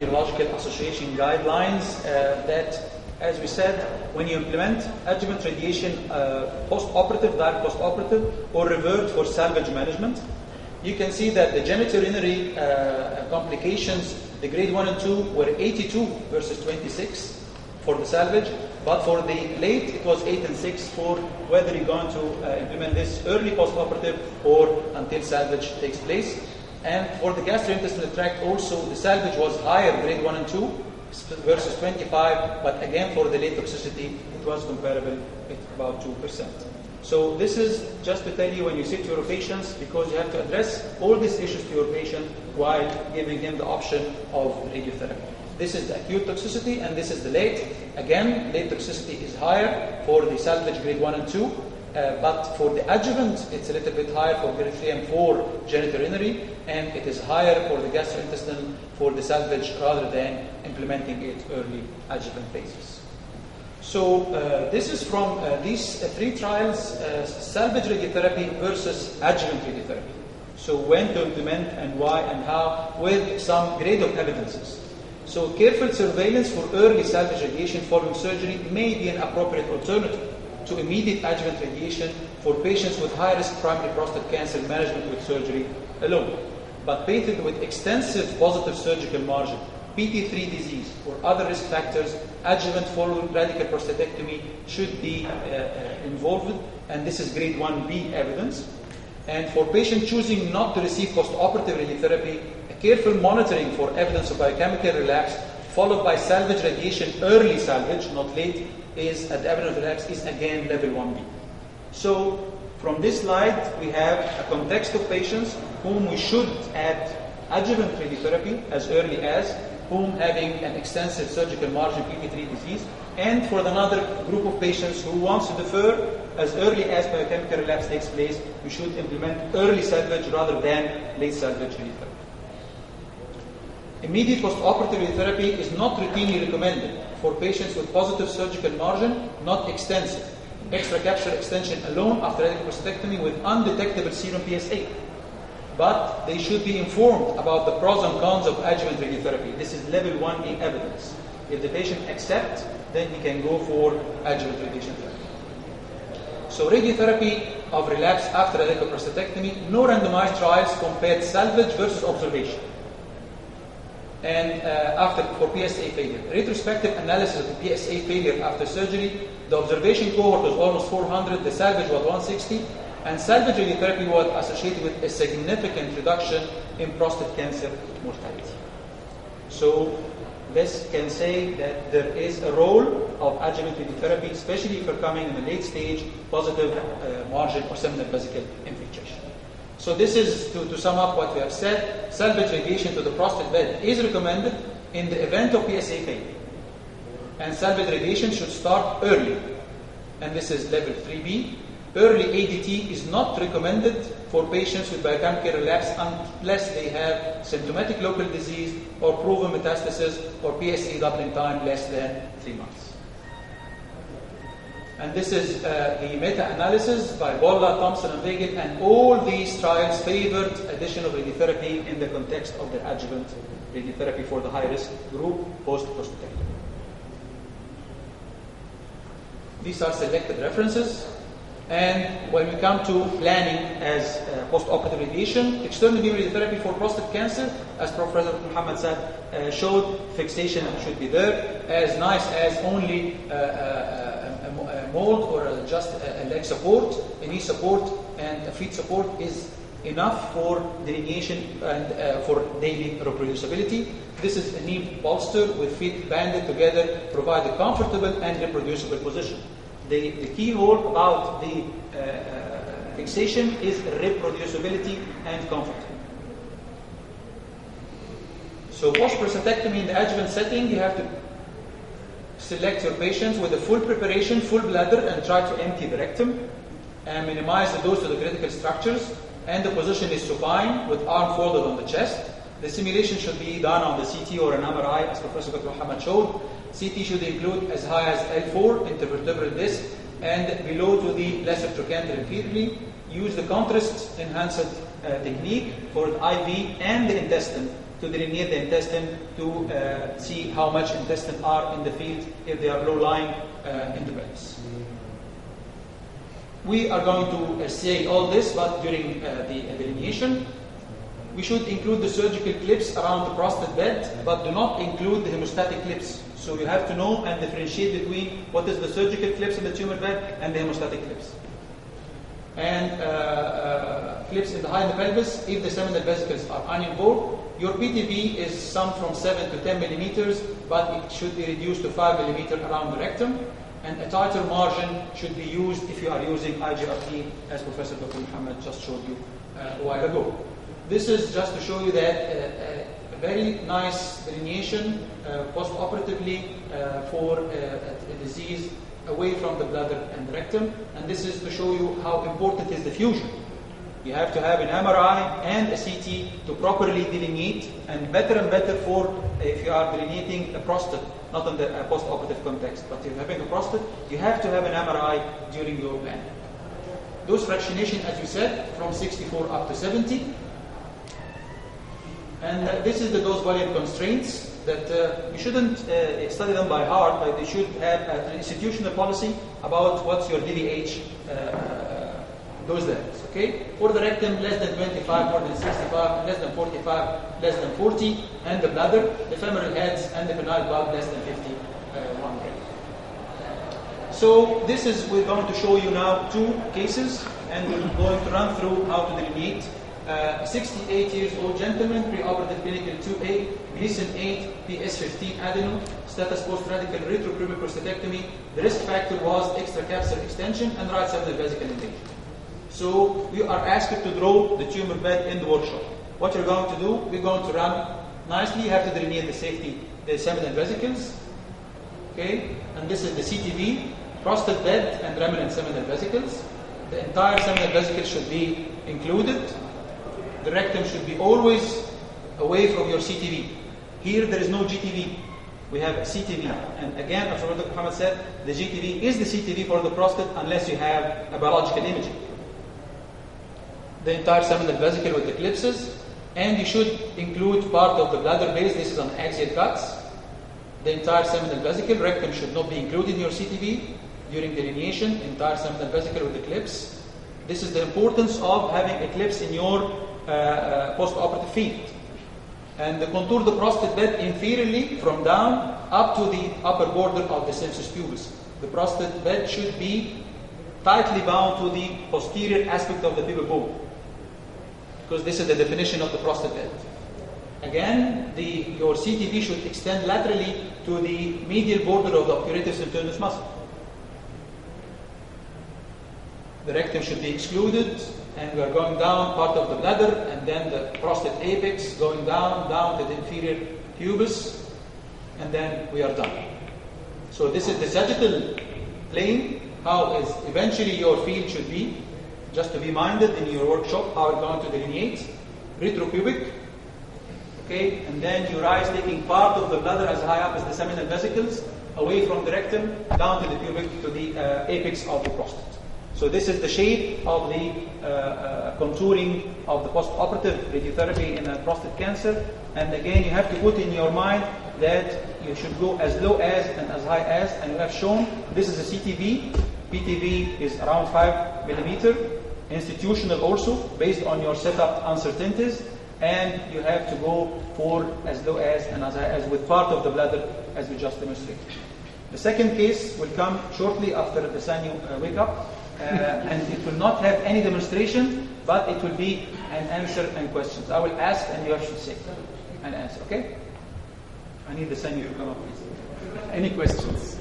Neurological Association guidelines that, as we said, when you implement adjuvant radiation post-operative, direct post-operative, or revert for salvage management, you can see that the genitourinary complications, the grade 1 and 2, were 82 versus 26 for the salvage, but for the late, it was 8 and 6 for whether you're going to implement this early post-operative or until salvage takes place. And for the gastrointestinal tract also, the salvage was higher, grade 1 and 2 versus 25, but again for the late toxicity, it was comparable at about 2%. So this is just to tell you when you sit to your patients, because you have to address all these issues to your patient while giving him the option of radiotherapy. This is the acute toxicity and this is the late. Again, late toxicity is higher for the salvage grade 1 and 2. But for the adjuvant, it's a little bit higher for grade 3 and 4 genitourinary, and it is higher for the gastrointestinal for the salvage rather than implementing it early adjuvant basis. So this is from these three trials, salvage radiotherapy versus adjuvant radiotherapy. So when to implement and why and how, with some grade of evidences. So careful surveillance for early salvage radiation following surgery may be an appropriate alternative to immediate adjuvant radiation for patients with high-risk primary prostate cancer management with surgery alone. But patients with extensive positive surgical margin, PT3 disease, or other risk factors, adjuvant following radical prostatectomy should be involved, and this is grade 1B evidence. And for patients choosing not to receive post-operative radiotherapy, a careful monitoring for evidence of biochemical relapse, followed by salvage radiation, early salvage, not late, is at the evidence of relapse is again level 1B. So from this slide, we have a context of patients whom we should add adjuvant radiotherapy as early as, whom having an extensive surgical margin PT3 disease, and for another group of patients who wants to defer as early as biochemical relapse takes place, we should implement early salvage rather than late salvage radiotherapy. Immediate post-operative radiotherapy is not routinely recommended for patients with positive surgical margin, not extensive. Extracapsular extension alone after radical prostatectomy with undetectable serum PSA. But they should be informed about the pros and cons of adjuvant radiotherapy. This is level 1A evidence. If the patient accepts, then he can go for adjuvant radiation therapy. So radiotherapy of relapse after radical prostatectomy, no randomized trials compared salvage versus observation. And after for PSA failure. Retrospective analysis of the PSA failure after surgery, the observation cohort was almost 400, the salvage was 160, and salvage radiotherapy was associated with a significant reduction in prostate cancer mortality. So this can say that there is a role of adjuvant radiotherapy, especially if you're coming in the late stage, positive margin or seminal vesicle infiltration. So this is, to sum up what we have said, salvage radiation to the prostate bed is recommended in the event of PSA failure. And salvage radiation should start early. And this is level 3B. Early ADT is not recommended for patients with biochemical relapse unless they have symptomatic local disease or proven metastasis or PSA doubling time less than 3 months. And this is the meta-analysis by Bolla, Thompson, and Weigel, and all these trials favored addition of radiotherapy in the context of the adjuvant radiotherapy for the high-risk group post-prostatectomy. These are selected references. And when we come to planning as post-operative radiation, external beam radiotherapy for prostate cancer, as Professor Muhammad said, showed fixation should be there, as nice as only a mold or just a leg support, a knee support, and a feet support is enough for delineation and for daily reproducibility. This is a knee bolster with feet banded together, provide a comfortable and reproducible position. The key role about the fixation is reproducibility and comfort. So post-prostatectomy in the adjuvant setting, you have to select your patients with a full preparation, full bladder, and try to empty the rectum and minimize the dose to the critical structures. And the position is supine with arm folded on the chest. The simulation should be done on the CT or an MRI, as Professor Dr. Muhammad showed. CT should include as high as L4, intervertebral disc, and below to the lesser trochanter inferiorly. Use the contrast enhanced technique for the IV and the intestine to delineate the intestine to see how much intestine are in the field if they are low-lying in the pelvis. We are going to say all this, but during the delineation, we should include the surgical clips around the prostate bed, but do not include the hemostatic clips. So you have to know and differentiate between what is the surgical clips in the tumor bed and the hemostatic clips. And clips in the high in the pelvis, if the seminal vesicles are uninvolved, your PTV is some from 7 to 10 millimeters, but it should be reduced to 5 millimeters around the rectum. And a tighter margin should be used if you are using IGRT, as Professor Dr. Muhammad just showed you a while ago. This is just to show you that a very nice delineation post-operatively for a disease away from the bladder and the rectum. And this is to show you how important is the fusion. You have to have an MRI and a CT to properly delineate, and better for if you are delineating a prostate, not in the post-operative context, but if you're having a prostate, you have to have an MRI during your plan. Dose fractionation, as you said, from 64 up to 70. And this is the dose volume constraints that you shouldn't study them by heart, but you should have an institutional policy about what's your DVH dose levels. Okay? For the rectum, less than 25, more than 65, less than 45, less than 40, and the bladder, the femoral heads, and the penile bulb, less than 51 gram. So this is, we're going to show you now 2 cases, and we're going to run through how to delineate. 68 years old gentleman, preoperative clinical 2A, Gleason 8, PS15 adeno, status post-radical retropubic prostatectomy. The risk factor was extracapsular extension and right seminal vesicle invasion. So we are asked to draw the tumor bed in the workshop. What you're going to do, we're going to run nicely. You have to delineate the seminal vesicles. Okay, and this is the CTV, prostate bed and remnant seminal vesicles. The entire seminal vesicle should be included. The rectum should be always away from your CTV. Here there is no GTV. We have CTV. And again, as Dr. Muhammad said, the GTV is the CTV for the prostate unless you have a biological imaging. The entire seminal vesicle with eclipses, and you should include part of the bladder base. This is on axial cuts. The entire seminal vesicle, rectum should not be included in your CTV during delineation. Entire seminal vesicle with eclipse. This is the importance of having eclipse in your post-operative field. And contour the prostate bed inferiorly from down up to the upper border of the symphysis pubis. The prostate bed should be tightly bound to the posterior aspect of the pubic bone, because this is the definition of the prostate bed. Again, your CTV should extend laterally to the medial border of the obturator symphysis muscle. The rectum should be excluded, and we are going down part of the bladder, and then the prostate apex going down to the inferior pubis, and then we are done. So this is the sagittal plane, how is eventually your field should be, just to be minded in your workshop, how we're going to delineate. Retropubic, okay, and then you rise taking part of the bladder as high up as the seminal vesicles, away from the rectum, down to the pubic, to the apex of the prostate. So this is the shape of the contouring of the post-operative radiotherapy in prostate cancer. And again, you have to put in your mind that you should go as low as and as high as, and we have shown this is a CTV. PTV is around 5 millimeter. Institutional also, based on your setup uncertainties. And you have to go for as low as and as high as with part of the bladder, as we just demonstrated. The second case will come shortly after the sign you wake up. And it will not have any demonstration, but it will be an answer and questions. I will ask and you should say and answer, okay? I need the sign you to come up, please. Any questions?